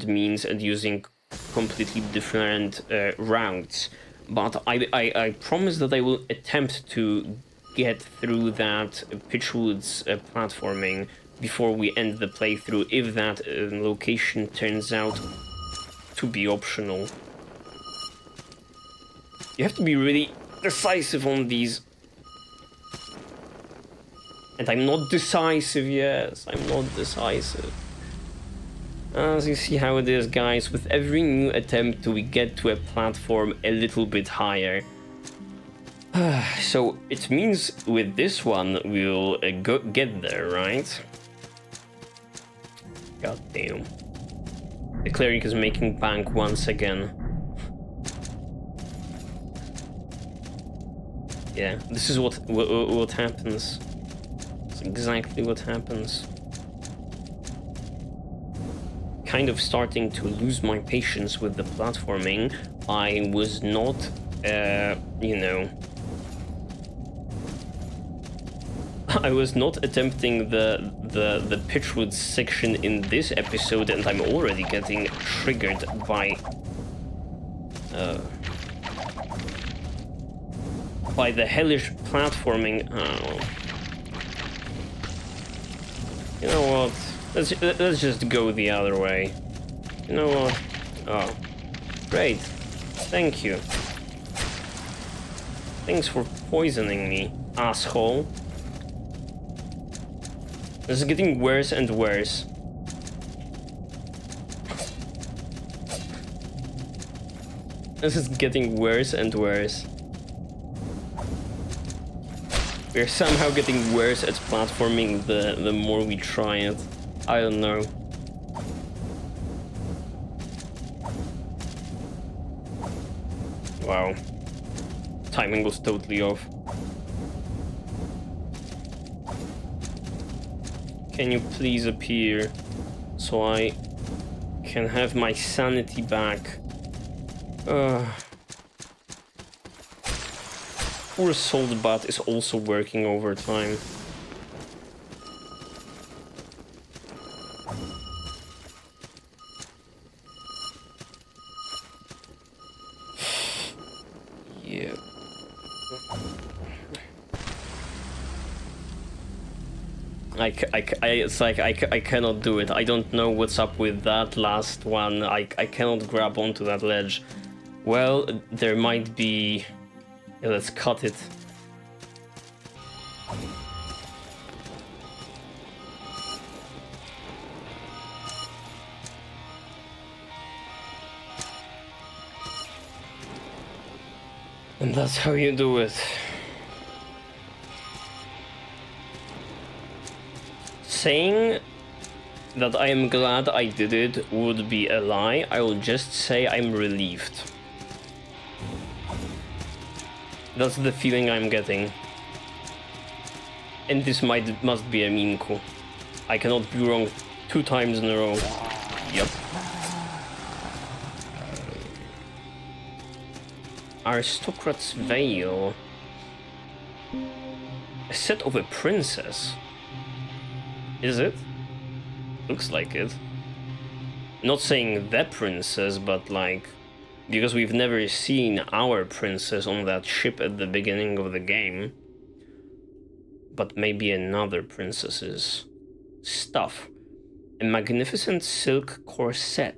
means and using completely different routes. But I promise that I will attempt to get through that Pitchwoods platforming before we end the playthrough, if that location turns out to be optional. You have to be really decisive on these. And I'm not decisive, yes, I'm not decisive. As you see how it is, guys, with every new attempt we get to a platform a little bit higher. So it means with this one we'll get there, right? God damn. The cleric is making bank once again. Yeah, this is what happens. It's exactly what happens. Kind of starting to lose my patience with the platforming. I was not, you know, I was not attempting the Pitchwood section in this episode, and I'm already getting triggered by the hellish platforming. Oh. You know what? Let's just go the other way. You know what? Oh, great. Thank you. Thanks for poisoning me, asshole. This is getting worse and worse. This is getting worse and worse. We're somehow getting worse at platforming the more we try it. I don't know. Wow. Timing was totally off. Can you please appear so I can have my sanity back? Poor Saltbutt is also working overtime. Yeah. It's like I cannot do it. I don't know what's up with that last one. I cannot grab onto that ledge. Well, there might be... Yeah, let's cut it. And that's how you do it. Saying that I am glad I did it would be a lie. I will just say I'm relieved. That's the feeling I'm getting. And this must be a Minku. I cannot be wrong 2 times in a row. Yep. Aristocrat's Veil. A set of a princess. Is it? Looks like it. Not saying the princess, but like... Because we've never seen our princess on that ship at the beginning of the game. But maybe another princess's stuff. A magnificent silk corset.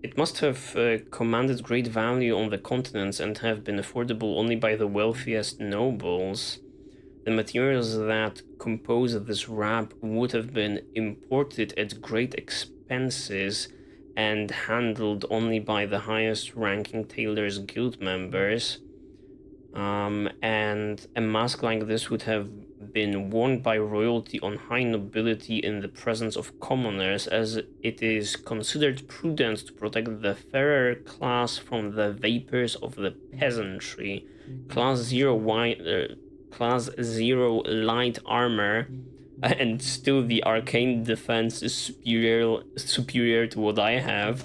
It must have commanded great value on the continents and have been affordable only by the wealthiest nobles. The materials that compose this wrap would have been imported at great expenses and handled only by the highest ranking tailors guild members. And a mask like this would have been worn by royalty on high nobility in the presence of commoners, as it is considered prudent to protect the fairer class from the vapors of the peasantry. Class 0 light armor, and still the arcane defense is superior to what I have.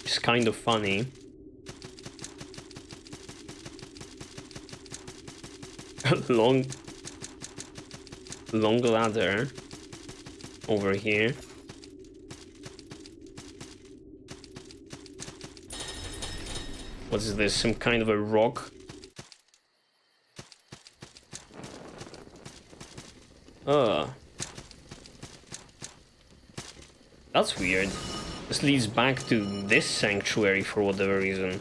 It's kind of funny. long ladder over here. What is this? Some kind of a rock? That's weird. This leads back to this sanctuary for whatever reason.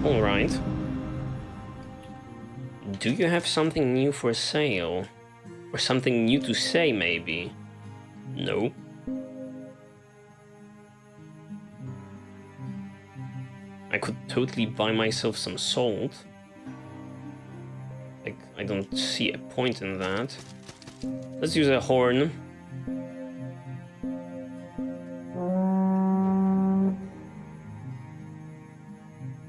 Alright. Do you have something new for sale? Or something new to say, maybe? No. I could totally buy myself some salt. Like, I don't see a point in that. Let's use a horn.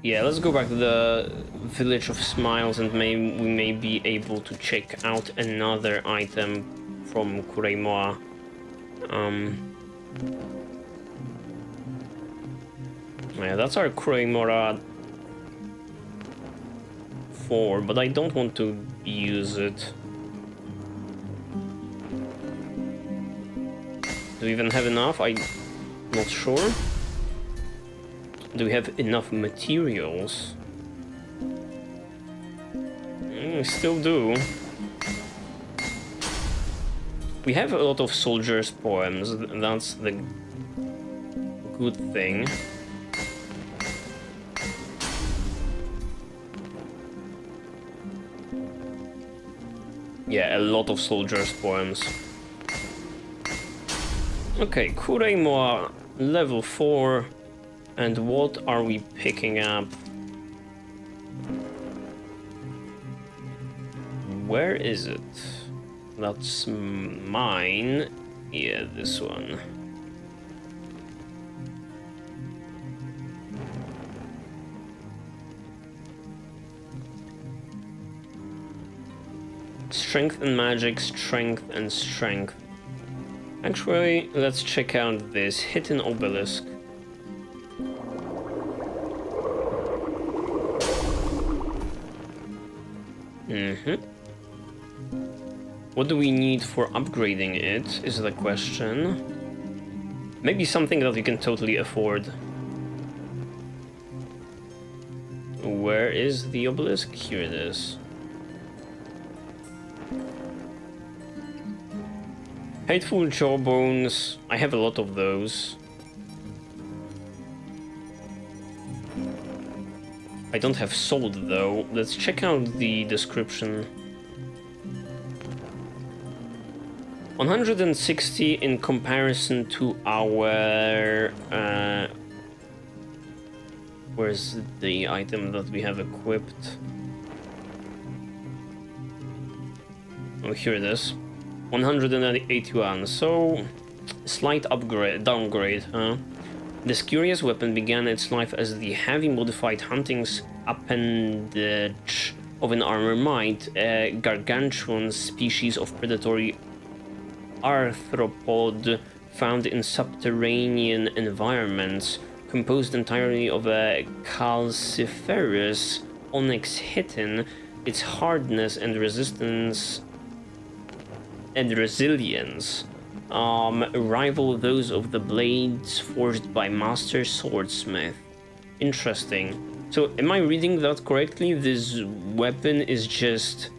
Yeah, let's go back to the Village of Smiles and we may be able to check out another item from Kureimoa. Yeah, that's our Kureimoa 4, but I don't want to use it. Do we even have enough? I'm not sure. Do we have enough materials? We still do. We have a lot of soldiers' poems, that's the good thing. Yeah, a lot of soldiers' poems. Okay, Kureimoa level 4. And what are we picking up? Where is it? That's mine. Yeah, this one. Strength and magic, strength and strength. Actually, let's check out this hidden obelisk. What do we need for upgrading it, is the question. Maybe something that we can totally afford. Where is the obelisk? Here it is. Hateful jawbones. I have a lot of those. I don't have sold though. Let's check out the description. 160 in comparison to our... where's the item that we have equipped? Oh, here it is. 181, so... slight downgrade, huh? This curious weapon began its life as the heavy modified hunting's appendage of an armormite, a gargantuan species of predatory arthropod found in subterranean environments, composed entirely of a calciferous onyx chitin. its hardness and resistance and resilience rival those of the blades forged by Master Swordsmith. Interesting. So, am I reading that correctly? This weapon is just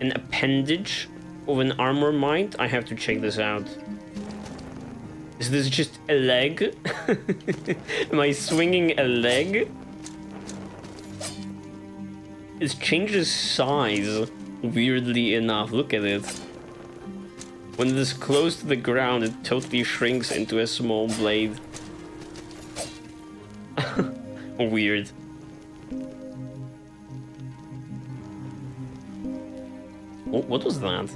an appendage of an armor might? I have to check this out. Is this just a leg? Am I swinging a leg? It changes size, weirdly enough. Look at it. When it is close to the ground, it totally shrinks into a small blade. Weird. Oh, what was that?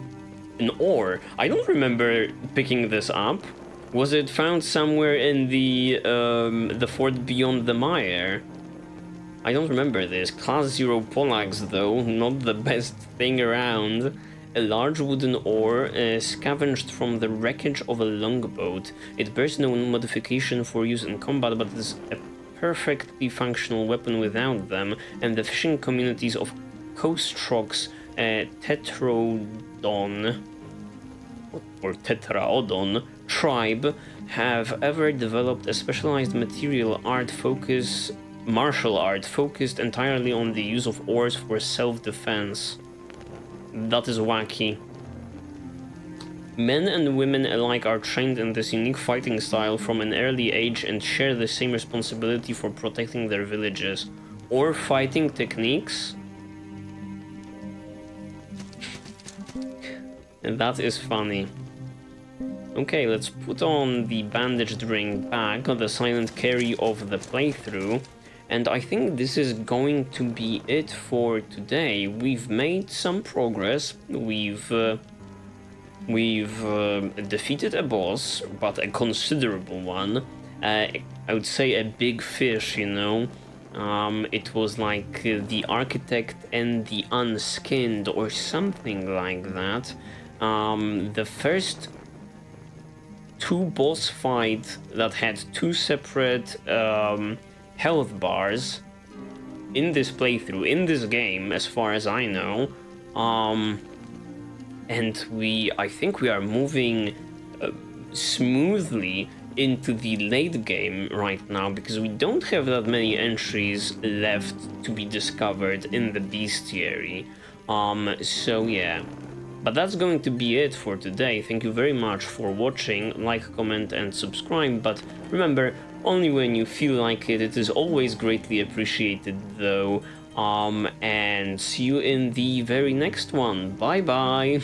An ore. I don't remember picking this up. Was it found somewhere in the fort beyond the mire? I don't remember this. Class 0 Pollax, though, not the best thing around. A large wooden ore scavenged from the wreckage of a longboat. It bears no modification for use in combat, but is a perfectly functional weapon without them, and the fishing communities of Kostrox Tetrodon or Tetraodon tribe have ever developed a specialized martial art focused entirely on the use of oars for self-defense. That is wacky. Men and women alike are trained in this unique fighting style from an early age and share the same responsibility for protecting their villages. Or fighting techniques? And that is funny. Okay, let's put on the bandaged ring back, the silent carry of the playthrough. And I think this is going to be it for today. We've made some progress. We've defeated a boss, but a considerable one. I would say a big fish, you know. It was like the Architect and the Unskinned or something like that. The first two boss fights that had two separate health bars in this playthrough, in this game, as far as I know. And I think we are moving smoothly into the late game right now, because we don't have that many entries left to be discovered in the bestiary. So yeah. But that's going to be it for today. Thank you very much for watching. Like, comment, and subscribe. But remember, only when you feel like it. It is always greatly appreciated, though. And see you in the very next one. Bye bye.